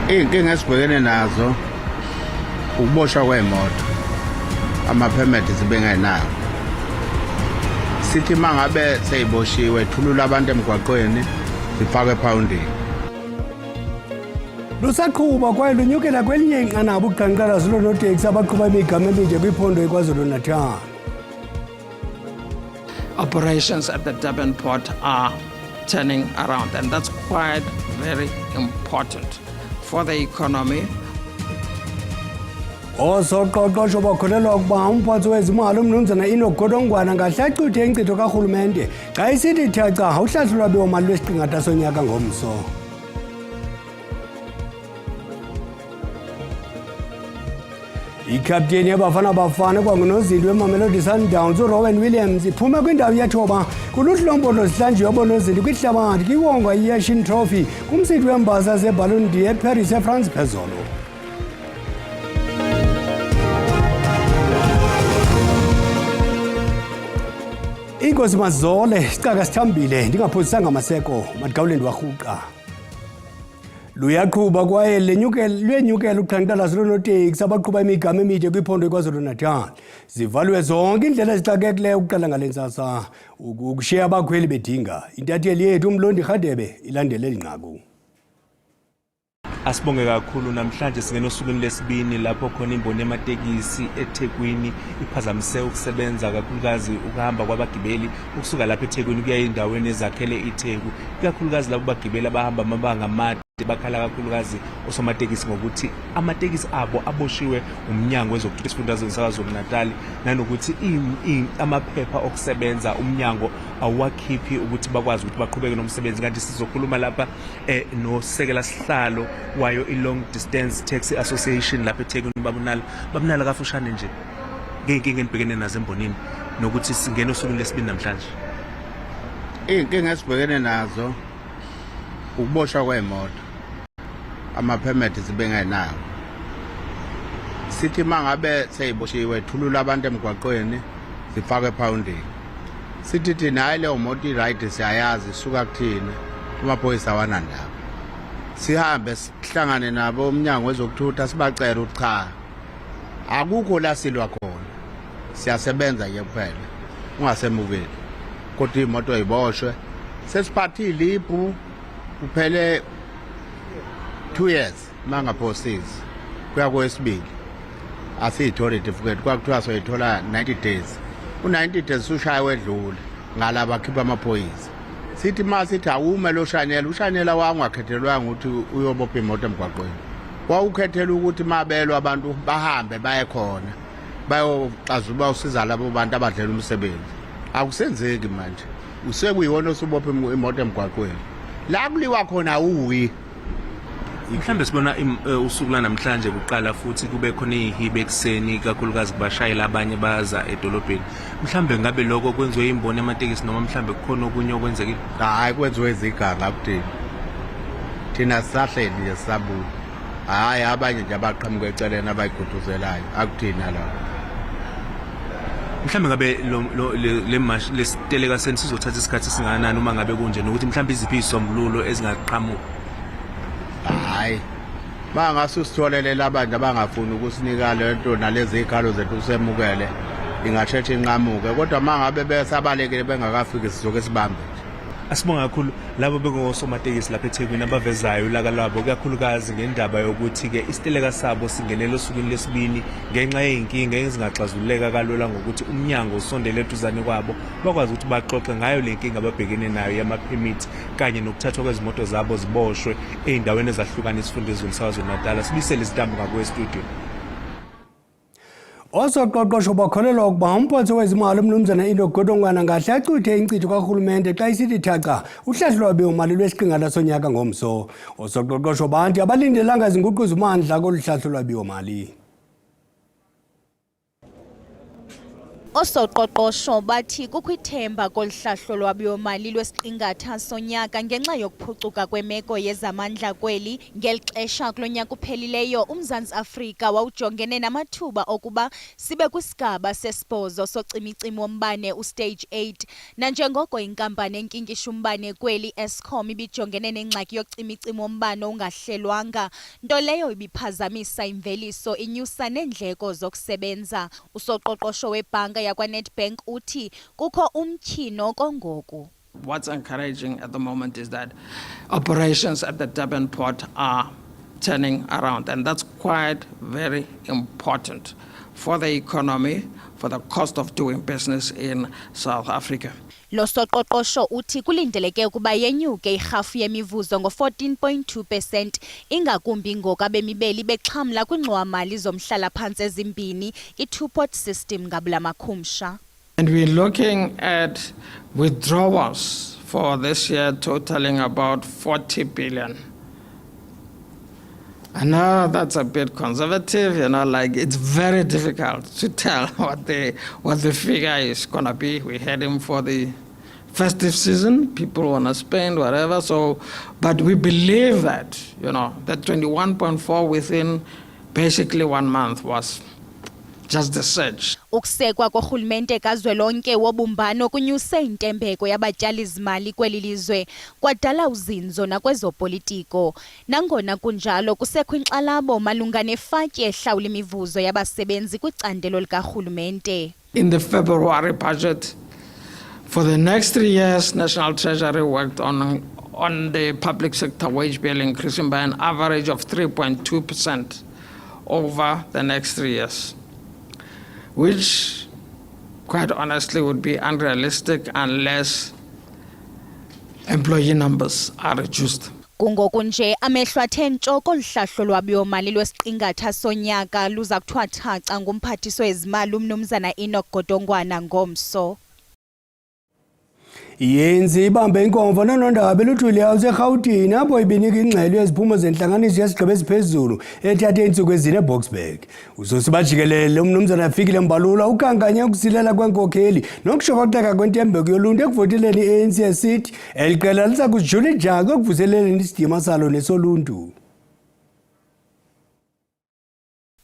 Iy'nkinga esibhekene nazo ukuboshwa kwey'moto, ama-permit zibengenayo. Sithi mangabe seyiboshiwe thulula abantu emgwaqweni zifakwe ephawundini. Lusaqhuba kwaye lunyukela kwelinye inqanaba uqhankqalazo loonoteksi abaqhuba imigama emide kwiphondo eKwaZulu-Natal. Operations at the Durban port are turning around, and that's quite very important for the economy. Osoqoqosho bakholelwa ukuba umphathi wezimali umnumzana Inogodongwana ngahle acuthe inkcitho karhulumente xa isithi thaca uhlahlo lwabiwo-mali lwesiqingatha sonyaka ngomso. Ikapteni yabafana bafana kwangunozili weMamelodi Sundowns uRowan Williams iphuma kwindawo yethoba kuluhlu lombolo zihlanjiwe abonozili kwihlabathi kwiwonga iYashin Trophy kumsitho wembasa zeBallon d'Or eParis eFrance phezolo. Inkosi Mazole sicaka sithambile ndingaphosisanga amaseko madigawuleni warhuqa. Luyaqhuba kwaye lwenyukela uqhankqalazo loonoteksi abaqhuba imigama emide kwiphondo eKwaZulu-Natal. Zivalwe zonke indlela ezixakekileyo ukuqala ngale ntsasa ukushiya abakhweli bedinga. Intatheli yethu uMlondi Rhadebe ilandele eli nqaku. Asibonge kakhulu namhlanje singena osukwini lesibini lapho khona imboni yamatekisi eThekwini iphazamise ukusebenza kakhulukazi ukuhamba kwabagibeli ukusuka lapha eThekwini kuya endaweni ezakhele iTheku, kakhulukazi labo bagibeli abahamba amabanga amade bakhala kakhulukazi osomatekisi ngokuthi amatekisi abo aboshiwe umnyango wezokuthutha esifundazweni saKwaZulu-Natal nanokuthi amaphepha okusebenza umnyango awakhiphi ukuthi bakwazi ukuthi baqhubeke nomsebenzi. Kanti sizokhuluma lapha nosekela sihlalo wayo i-Long Distance Taxi Association lapha eThekwini babunala kafushane nje ngey'nkinga enibhekene nazo embonini nokuthi singena osukwini lesibini namhlanje. Iy'nkinga esibhekene nazo ukuboshwa kwey'moto, ama-permit zibengenayo. Sithi mangabe seyiboshiwe thulula abantu emgwaqweni zifakwe ephawundini. Sithi thina hayi leyo moto i-right siyayazi isuka kuthina, amaphoyisa awanandaba. Sihambe sihlangane nabo umnyango wezokuthutha sibacela ukuthi cha akukho la silwa khona, siyasebenza nje kuphela ungasemukeli kodwa imoto iboshwe. Sesiphathile ibhu kuphele 2 years mangaphosisi kuya kwesibili asiyithole itifiketi kwakuthiwa soyithola 90 days. U-90 days ushaya wedlule ngalaba akhipha amaphoyisa. Sithi ma sithi awume lo shanela ushanela wangakhethelwanga ukuthi uyobopha imoto emgwaqweni, wawukhethela ukuthi mabelwe abantu bahambe baye khona bayoxazula usiza labo bantu abadlela umsebenzi. Akusenzeki manje, usekuyiwona osubopha imoto emgwaqweni la kuliwa khona uwi. Mhlambe sibona usuku lanamhlanje kuqala futhi kube khona ihibe ekseni kakhulukazi kubashayela abanye baza edolobheni. Mhlambe ngabe lokho kwenziwe imboni yamatekisi noma mhlambe kukhona okunye okwenzekile? Hayi kwenziwe iziganga kuthina. Thina sisahleli nje sisabuka. Hayi abanye nje abaqhamuka eceleni abayiguduzelayo akuthina la. Mhlambe ngabe le mash lesiteleka sizothatha isikhathi singanani uma ngabe kunje nokuthi mhlambe iziphi izisombululo ezingaqhamuka? Hayi bangase sitholele abantu abangafuni ukusinika lento nalezi ikhalo zethu semukele ingasheshe inqamuke, kodwa mangabe besabalekile bengakafiki sizoke sibambe. Asibonga kakhulu labo bengosomatekisi lapha eThekwini abavezayo ulaka lwabo kakhulukazi ngendaba yokuthi ke isiteleka sabo singenela osukwini lesibini ngenxa yey'nkinga ezingaxazululeka kalula ngokuthi umnyango usondele eduzane kwabo bakwazi ukuthi baxoxe ngayo le nkinga ababhekene nayo yama-permit kanye nokuthathwa kwezimoto zabo ziboshwe ey'ndaweni ezahlukana esifundazweni saKwaZulu-Natal. Sibisele izitambu ngakwestudio. Osoqoqosho bakholelwa ukuba umphathi wezimali umnumzana Inogodongwana ngahle acuthe inkcitho karhulumente xa isithi thaca uhlahlo lwabiwo-mali lwesiqingatha sonyaka ngomso. Osoqoqosho bantu abalindelanga zinguquzo mandla kolu hlahlo lwabiwo-mali. Osoqoqosho bathi kukwithemba kolhlahlo lwabiwo-mali lwesiqingatha sonyaka ngenxa yokuphucuka kwemeko yezamandla kweli. Ngeli xesha kulo nyaka uphelileyo uMzantsi Afrika wawujongene namathuba okuba sibe kwisigaba sesibhozo socimicimi wombane ustage 8, nanjengoko inkampani enkinkisha umbane kweli Eskom ibijongene nengxaki yocimicimi wombane ongahlelwanga, nto leyo ibiphazamisa imveliso inyusa neendleko zokusebenza. Usoqoqosho webhanka yakwaNedbank uthi kukho umtyhino kongoku. What's encouraging at the moment is that operations at the Durban port are turning around, and that's quite very important for the economy, for the cost of doing business in South Africa. Lo soqoqosho uthi kulindeleke ukuba yenyuke irhafu yemivuzo ngo-14.2%, ingakumbi ngoku abemi beli bexhamla kwiingxowa-mali zomhlala-phantsi ezimbini, i-two-pot system ngabula makhumsha. And we're looking at withdrawals for this year totaling about 40 billion. I know that's a bit conservative, like it's very difficult to tell what the figure is going to be. We're heading for the festive season. People want to spend whatever. But we believe that, that 21.4 within basically 1 month was just the surge. Ukusekwa korhulumente kazwelonke wobumbano kunyuse intembeko yabatyali-zimali kweli lizwe, kwadala uzinzo nakwezopolitiko. Nangona kunjalo kusekho inkxalabo malunga nefatyi ehlawula imivuzo yabasebenzi kwicandelo likarhulumente. In the February budget for the next 3 years, National Treasury worked on the public sector wage bill increasing by an average of 3.2% over the next 3 years. Which, quite honestly, would be unrealistic unless employee numbers are reduced. Kungoku nje amehlo athe ntsho kolu hlahlo lwabiwo-mali lwesiqingatha sonyaka luza kuthiwa thaca ngumphathiswa wezimali uMnumzana Enoch Godongwana ngomso. Yenzi ibambe inkomfa nonondaba eluthuli house eGauteng apho ibinika ingxelo yeziphumo zentlanganiso yesigaba esiphezulu ethathe iintsuku ezine eBoksburg. Usosi jikelele uMnumzana Fikile Mbalula ukhankanya ukusilela kwenkokheli nokushokoxeka kwentembeko yoluntu ekuvoteleni i-ANC esithi eli qela liza kuzijula ijaka ekuvuseleleni isidima salo nesoluntu.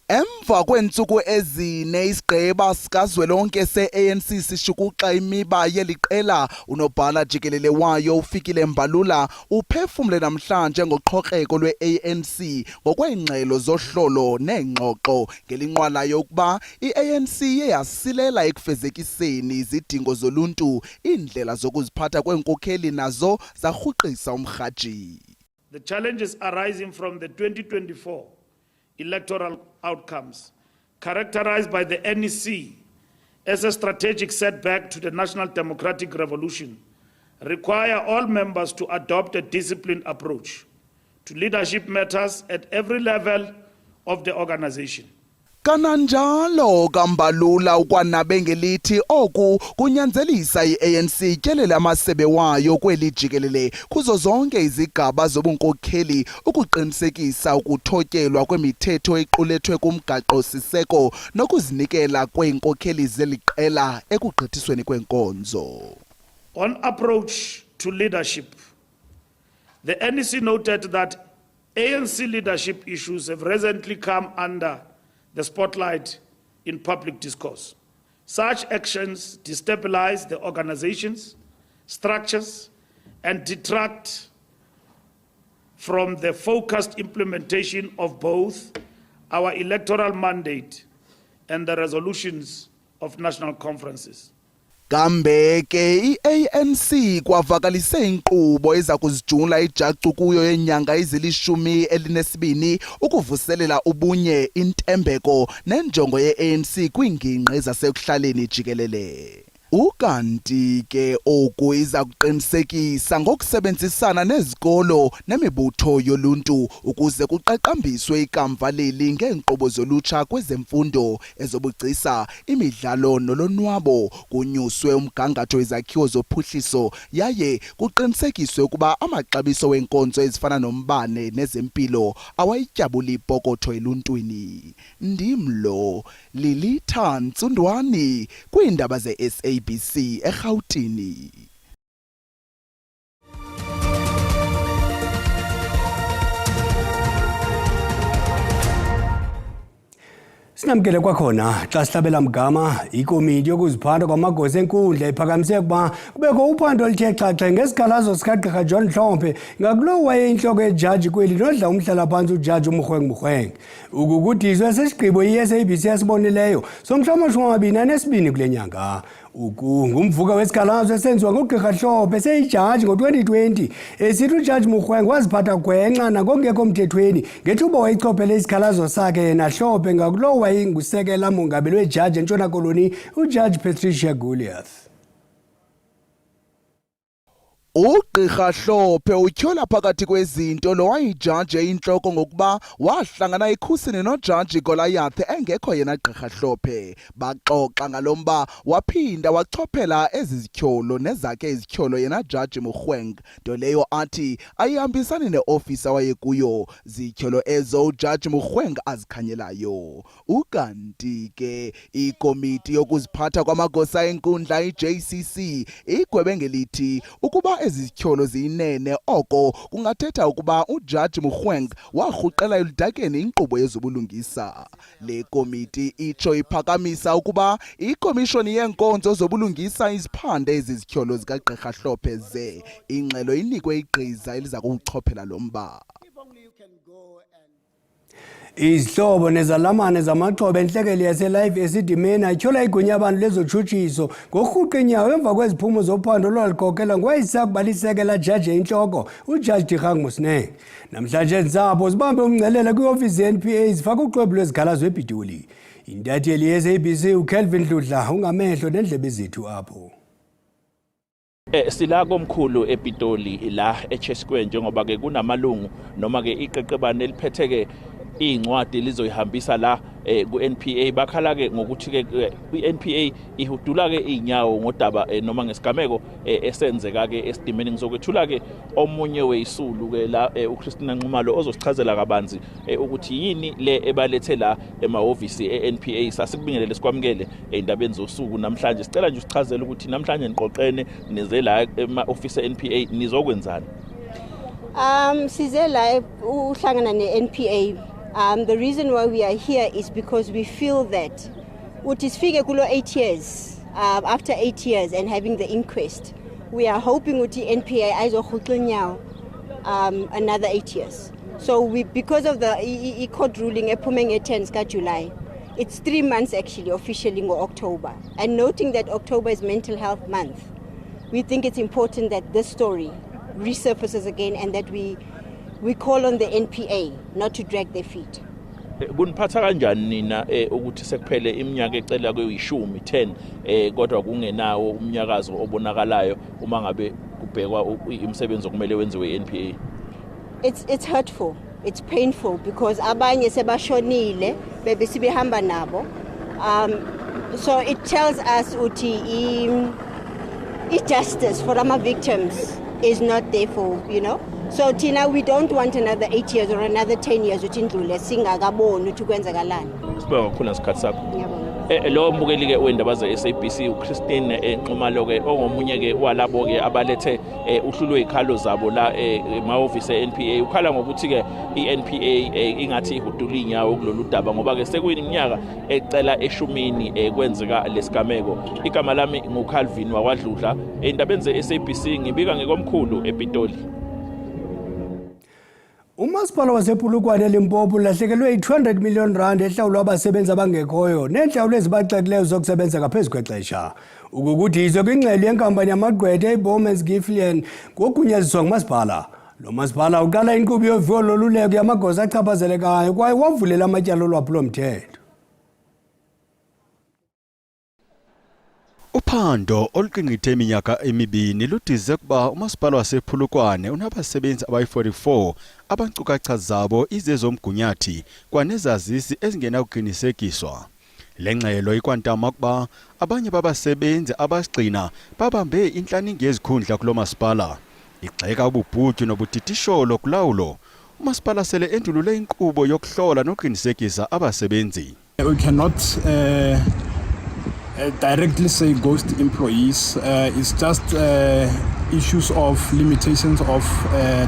Emva kweentsuku ezine isigqeba sikazwelonke se-ANC sishukuxa imiba yeli qela, unobhala jikelele wayo uFikile Mbalula uphefumle namhlanje ngoqhokreko lwe-ANC ngokweengxelo zohlolo neengxoxo ngelinqwala yokuba i-ANC iye yasilela ekufezekiseni izidingo zoluntu, iindlela zokuziphatha kweenkokheli nazo zarhuqisa umrhaji. The challenges arising from the 2024 electoral outcomes, characterized by the NEC as a strategic setback to the national democratic revolution, require all members to adopt a disciplined approach to leadership matters at every level of the organization. Kananjalo kaMbalula ukwanabe ngelithi oku kunyanzelisa i-ANC ityelele amasebe wayo kweli jikelele kuzo zonke izigaba zobunkokheli ukuqinisekisa ukuthotyelwa kwemithetho equlethwe kumgaqo-siseko nokuzinikela kweenkokheli zeli qela ekugqithisweni kwenkonzo. On approach to leadership, the NEC noted that ANC leadership issues have recently come under the spotlight in public discourse. Such actions destabilize the organization's structures and detract from the focused implementation of both our electoral mandate and the resolutions of national conferences. Kambe ke i-ANC kwavakalise inkqubo eza kuzijula ijacu kuyo yenyanga ezili-12 ukuvuselela ubunye, intembeko nenjongo ye-ANC kwiingingqi zasekuhlaleni jikelele. Ukanti ke oku iza kuqinisekisa ngokusebenzisana nezikolo nemibutho yoluntu ukuze kuqaqambiswe ikamva leli ngeenkqubo zolutsha kwezemfundo ezobugcisa imidlalo nolonwabo, kunyuswe umgangatho wezakhiwo zophuhliso yaye kuqinisekiswe ukuba amaxabiso wenkonzo ezifana nombane nezempilo awayityabuli ipokotho eluntwini. Ndimlo Lilitha Ntsundwani kwiindaba ze-SABC eRhawutini. Sinamkele kwakhona xa sihlabela mgama ikomiti yokuziphatha kwamagosa enkundla iphakamise ukuba kubekho uphando oluthe xaxe ngesikhalazo sikagqirha John Mhlophe ngakulo wayeyintloko yejaji kweli nodla umhlala-phantsi ujaji uMrhweng. Ukukudizwe sesigqibo i-SABC yasibonileyo somhla wama-22 kule nyanga. Ngumvuka wesikhalazo esenziwa ngugqirha Mhlophe seyijaji ngo-2020 esithi ujaji Mrhweng waziphatha gwenxa nangokungekho mthethweni ngethuba wayichophele isikhalazo sakhe yena Mhlophe ngakulo wayingusekela mongameli wejaji eNtshona Koloni ujaji Patricia Goliath. Ugqirha Mhlophe utyhola phakathi kwezinto lo wayijaji eyintloko ngokuba wahlangana ekhusini nojaji Goliath engekho yena gqirha Mhlophe. Baxoxa ngalomba waphinda wachophela ezizityholo nezakhe izityholo yena jaji Mrhweng, nto leyo athi ayihambisani neofisa wayekuyo, zityholo ezo ujaji Mrhweng azikhanyelayo. Ukanti ke ikomiti yokuziphatha kwamagosa enkundla i-JCC igwebe ngelithi ukuba ezityholo ziyinene oko kungathetha ukuba ujaji Mrhweng warhuqela eludakeni inkqubo yezobulungisa. Le komiti itsho iphakamisa ukuba ikomishoni yeenkonzo zobulungisa iziphande ezizityholo zikagqirha Mhlophe ze ingxelo inikwe igqiza eliza kuwuchophela lo mba. Izihlobo nezalamane zamaxhoba entlekele yaselive Esidimeni atyhola igunya abantu lezotshutshiso ngorhuqa inyawo emva kweziphumo zophando olwalikhokhela ngowayisakubalisekela jaji eyintloko ujaji Dikgang Moseneng. Namhlanje ntsapho zibambe umngcelele kwiofisi ye-NPA zifaka uxwebhu lwezikhalazo ePitoli. Intatheli ye-SABC uKelvin Dludla ungamehlo nendlebe zethu apho. Sila komkhulu ePitoli la eChesikwe njengoba ke kunamalungu noma ke iqeqebane eliphetheke incwadi lizoyihambisa la ku-NPA bakhala ke ngokuthi ke i-NPA ihudula ke inyawo ngodaba noma ngesigameko esenzeka ke Esidimeni. Ngizokwethula ke omunye weyisulu ke la uChristina Nxumalo ozosichazela kabanzi ukuthi yini le ebalethe la emahhovisi e-NPA. Sasikubingelele sikwamukele endabeni zosuku namhlanje. Sicela nje usichazele ukuthi namhlanje niqoqene nize la ema-office e-NPA nizokwenzani? Size la uhlangana ne-NPA. The reason why we are here is because we feel that utisfike kulo 8 years, after 8 years and having the inquest, we are hoping uti NPA aizokhutlinyawo another 8 years. So because of the court ruling ephume 10 July, it's 3 months actually officially in October. And noting that October is Mental Health Month, we think it's important that this story resurfaces again and that we call on the NPA not to drag their feet. Kuniphatha kanjani nina ukuthi sekuphele iminyaka ecela kwe-10 kodwa kungenawo umnyakazo obonakalayo uma ngabe kubhekwa imisebenzi okumele wenziwe i-NPA? It's hurtful, it's painful because abanye sebashonile bebe sibehamba nabo. So it tells us uthi justice for our victims is not there for, So Tina, we don't want another 8 years or another 10 years uthi indlule singakaboni ukuthi kwenzakalani. Sibonga kakhulu ngesikhathi sakho. Lo mbukeli ke wendaba ze-SABC uChristine Nxumalo ke ongomunye ke walabo ke abalethe uhlulwe ikhalo zabo la emahhovisi e-NPA. Ukhala ngokuthi ke i-NPA ingathi ihudula inyawo kulolu daba ngoba ke sekuyiminyaka ecela 10 kwenzeka lesigameko. Igama lami nguCalvin wakwaDludla endabeni ze-SABC ngibika ngekomkhulu ePitoli. Umasipala wasePulukwane eLimpopo ulahlekelwe i-200 million rand ehlawulwa abasebenzi abangekhoyo nenhlawulo ezibaxekileyo zokusebenza ngaphezu kwexesha. Ukukudizwe kwingxelo yenkampani yamagqwetha iBowmans Gifflian ngokugunyaziswa ngumasipala. Lo masipala uqala inkqubo yoviwo loluleko yamagosa achaphazelekayo kwaye wavulela amatyala olwaphulomthetho. Uphando oluqingqithe iminyaka emibini ludize kuba umasipala wasePhulukwane unabasebenzi abayi-44 abankcukacha zabo izezomgunyathi kwanezazisi ezingenakuqinisekiswa. Le ngxelo ikwantama kuba abanye babasebenzi abasigxina babambe inhlaningi yezikhundla kulo masipala. Igxeka ububhutyu nobutitisholo kulawulo. Umasipala sele endulule inkqubo yokuhlola noqinisekisa abasebenzi. We cannot directly say ghost employees. It's just issues of limitations of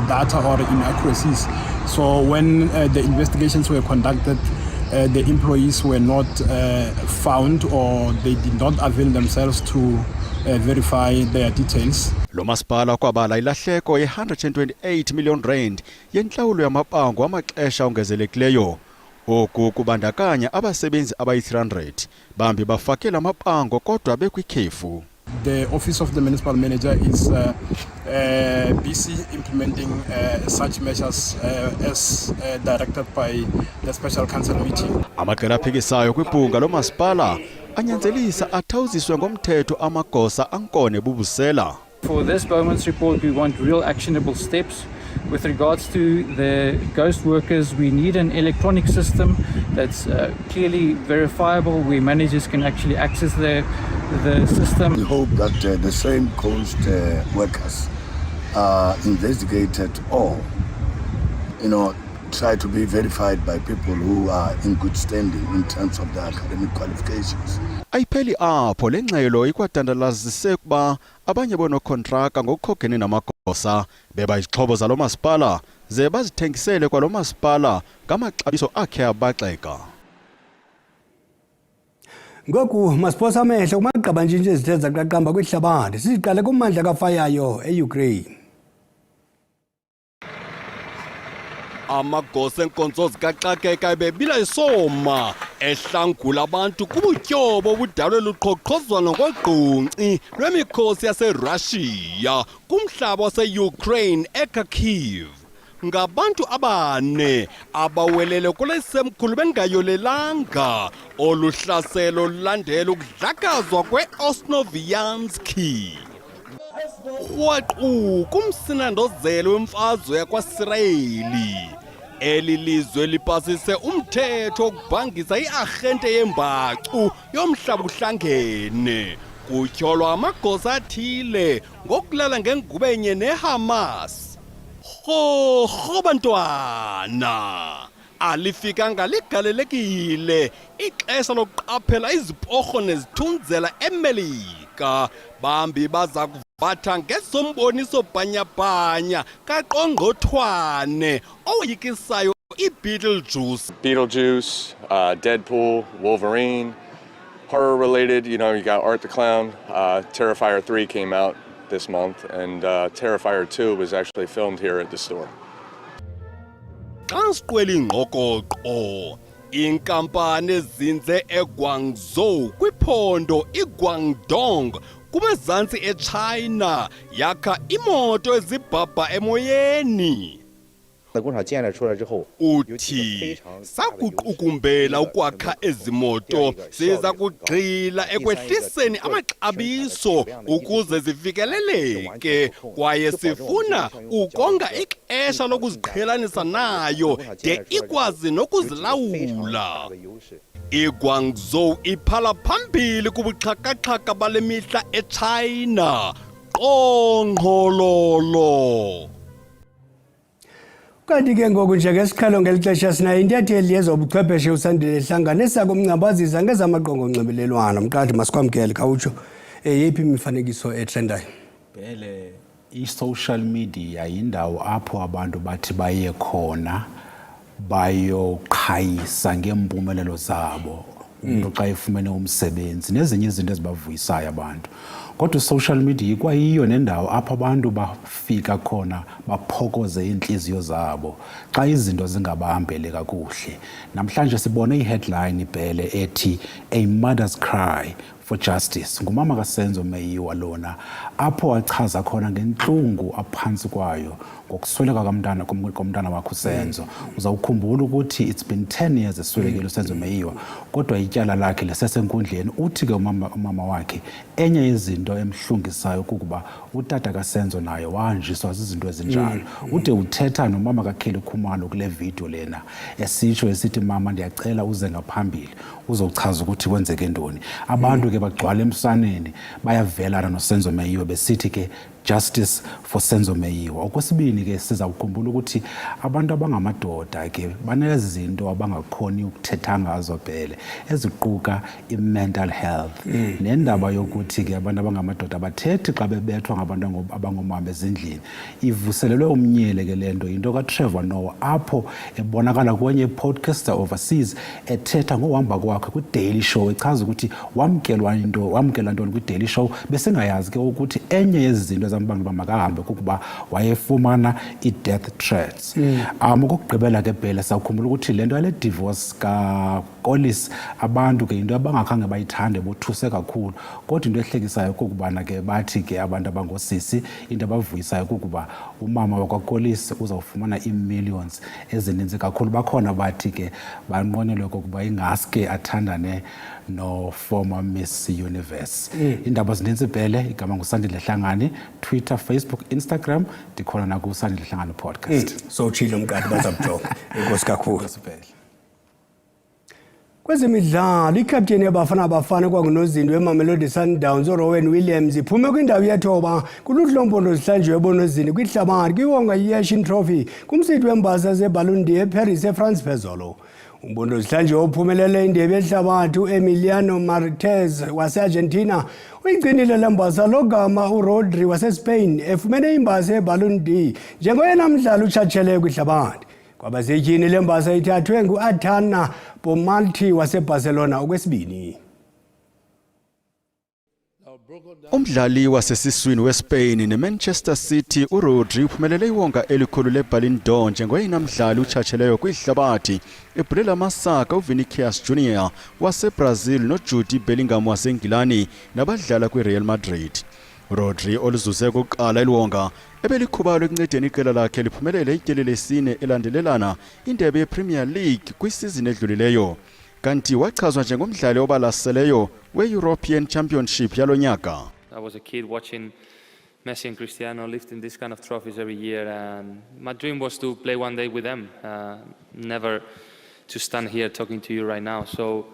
data or inaccuracies. So when the investigations were conducted, the employees were not found or they did not avail themselves to verify their details. Lo masipala kwabala ilahleko ye-128 million rand yenhlawulo yamabango amaxesha ongezelekileyo. Oku kubandakanya abasebenzi abayi-300 bambi bafakela amabango kodwa bekwikhefu. The office of the municipal manager is busy implementing such measures as directed by the special council meeting. Amaqela aphikisayo kwibhunga lomasipala anyanzelisa athawuziswe ngomthetho amagosa ankone bubusela. For this Bowman's report, we want real actionable steps. With regards to the ghost workers, we need an electronic system that's clearly verifiable, where managers can actually access the system. We hope that the same ghost workers are investigated or, try to be verified by people who are in good standing in terms of their academic qualifications. Ayipheli apho le ngxelo ikwadandalazise kuba abanye bonokontraka ngokukhogene namagosa beba izixhobo zalo masipala ze bazithengisele kwalo masipala ngamaxabiso akhe abaxeka. Ngoku masiphosa amehlo kumagqabantshintshi ezithe zaqaqamba kwihlabathi. Siqale kummandla kafayayo eUkraine. Amagosa enkonzo zikaxakeka bebila isoma ehlangula abantu kubutyobo obudalwe luqhoqhozwano ngogqunci lwemikhosi yaseRussia kumhlaba waseukraine eKharkiv. Ngabantu abane abawelele kulesemkhulu bengayolelanga oluhlaselo lulandela ukudlakazwa kweOsnovianski. Kwaqu kumsinandozelo wemfazwe yakwaSirayeli. Eli lizwe lipasise umthetho wokubhangisa iarhente yembacu yomhlaba uhlangene. Kutyholwa amagosa athile ngokulala ngengubenye neHamas. Ho bantwana. Alifikanga ligalelekile ixesha lokuqaphela iziporho nezithunzela eMelika. Bambi baza kuvatha ngesomboniso bhanyabhanya kaqongqothwane oyikisayo iBeetlejuice. Beetlejuice, Deadpool, Wolverine, horror related, you got Art the Clown. Terrifier 3 came out this month, and Terrifier 2 was actually filmed here at the store. Xa siqwela ingqokoqo, inkampani ezinze eGuangzhou kwiphondo iGuangdong kumazantsi eChina yakha imoto ezibhabha emoyeni. Uthi sakuqukumbela ukwakha ezimoto siza kugxila ekwehliseni amaxabiso ukuze zifikeleleke kwaye sifuna ukonga ixesha lokuziqhelanisa nayo de ikwazi nokuzilawula. iGuangzhou iphala phambili kubuxhakaxhaka bale mihla eChina. Qongqololo. Kanti ke ngoku njengesikhalo ngelixesha sinayo intatheli yezobuchwepheshe usandile hlanganisa kumngcambazisa ngezamaqonga onxibelelwano. Mqadi masikwamkele khawutsho yeyiphi imifanekiso etrendayo? Bhele i-social media yindawo apho abantu bathi baye khona bayoqhayisa ngeempumelelo zabo. Umuntu xa efumene umsebenzi nezinye izinto ezibavuyisayo abantu. Kodwa social media ikwayiyo nendawo apho abantu bafika khona baphokoze inhliziyo zabo xa izinto zingabahambele kakuhle. Namhlanje sibone i-headline Bhele ethi A Mother's Cry for Justice ngumama kaSenzo Meyiwa lona apho wachaza khona ngenhlungu aphansi kwayo ngokusweleka komntana wakhe uSenzo. Uzawukhumbula ukuthi it's been 10 years eswelekile uSenzo Meyiwa kodwa ityala lakhe lesesenkundleni. Uthi ke umama wakhe enye yezinto emhlungisayo kukuba utata kaSenzo naye wanjiswa zizinto ezinjalo. Ude uthetha nomama kaKelly Khumalo kule video lena esitsho esithi mama ndiyacela uze ngaphambili uzochaza ukuthi kwenzeke ntoni. Abantu ke bagcwala emsaneni bayavelana noSenzo Meyiwa besithi ke Justice for Senzo Meyiwa. Okwesibini ke sizawukhumbula ukuthi abantu abangamadoda ke banezinto abangakhoni ukuthetha ngazo phela eziquka i-mental health nendaba yokuthi ke abantu abangamadoda bathethi xa bebethwa ngabantu abangomama ezindlini. Ivuselelwe umnyele ke lento into kaTrevor Noah apho ebonakala kwenye podcaster overseas ethetha ngohamba kwakhe ku-Daily Show echaza ukuthi wamkela ntoni ku-Daily Show besengayazi ke ukuthi enye yezinto abantu bamakahambe kukuba wayefumana i-death threats. Okugqibela ke phela sawukhumbula ukuthi lento yale divorce kaKolis abantu ke into abangakhange bayithande bothuse kakhulu kodwa into ehlekisayo kokubana ke bathi ke abantu abangosisi into abavuyisayo kukuba umama wakwaKolis uzawufumana ii-millions ezininzi kakhulu. Bakhona bathi ke banqwenelwe kokuba ingaske athandane no former Miss Universe. Iindaba zininzi phele igama nguSandile Hlangani, Twitter, Facebook, Instagram ndikhona na kuSandile Hlangani podcast. So chilo mkade bazabujonga. Inkosi kakhulu. Kwezemidlalo ikapteni yabafana kwangunozinto eMamelodi Sundowns uRowan Williams iphume kwindawo yethoba kuluhlu lompondo zihlanjiwe bonozini kwihlabathi kwiwonga yeShin Trophy kumsitho wembasa zeBallon d'Or eParis eFrance phezolo. Umpondo zihlanjiwe uphumelele indebe yehlabathi uEmiliano Martinez wase-Argentina uyigcinile lembasa logama uRodri waseSpain efumene imbasa yeBallon d'Or njengoyena mdlali utshatsheleyo kwihlabathi. Kwabasetyhini lembasa ithathwe nguAtana Bonmatí waseBarcelona okwesibini. Umdlali wasesiswini weSpain neManchester City uRodri uphumelele iwonga elikhulu leBallon d'Or njengoyena mdlali utshatsheleyo kwihlabathi ebhulela amasaka uVinicius Junior waseBrazil noJude Bellingham waseNgilani nabadlala kwiReal Madrid. Rodri oluzuze kokuqala iwonga ebelikhubalo ekuncedeni iqela lakhe liphumelele ityeli lesine elandelelana indebe yePremier League kwisizini edlulileyo. Kanti wachazwa njengomdlali obalaseleyo we-European Championship yalo nyaka. I was a kid watching Messi and Cristiano lifting this kind of trophies every year, and my dream was to play one day with them, never to stand here talking to you right now. So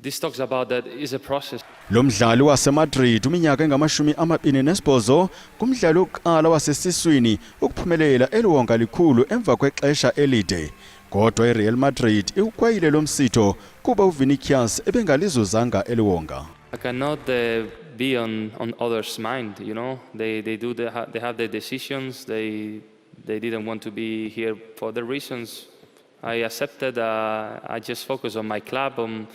this talks about that is a process. Lo mdlali waseMadrid uminyaka engama-28 kumdlali wokuqala wasesiswini ukuphumelela eliwonga likhulu emva kwexesha elide. Kodwa iReal Madrid ikwayile lo msitho kuba uVinicius ebengalizuzanga eliwonga. I cannot be on others' mind, you know. They have their decisions. They didn't want to be here for the reasons. I accepted. I just focus on my club, on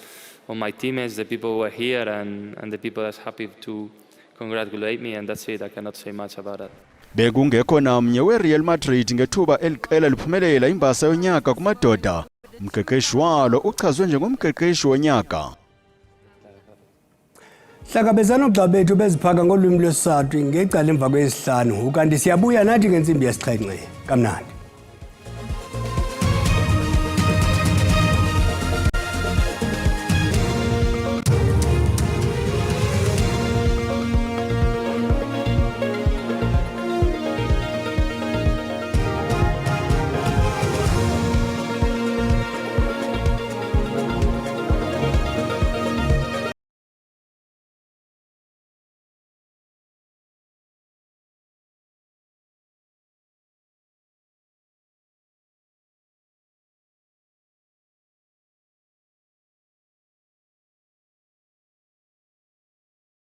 my teammates, the people who are here, and the people that's happy to congratulate me, and that's it. I cannot say much about that. Bekungekho namnye weReal Madrid ngethuba eliqela liphumelela imbasa yonyaka kumadoda. Umqeqeshi walo uchazwe njengomqeqeshi wonyaka. Hlangabezana xa bethu beziphaka ngolwimi lwesiswati ngecala emva kwesihlanu ukanti siyabuya nathi ngentsimbi yesixhenxe kamnandi.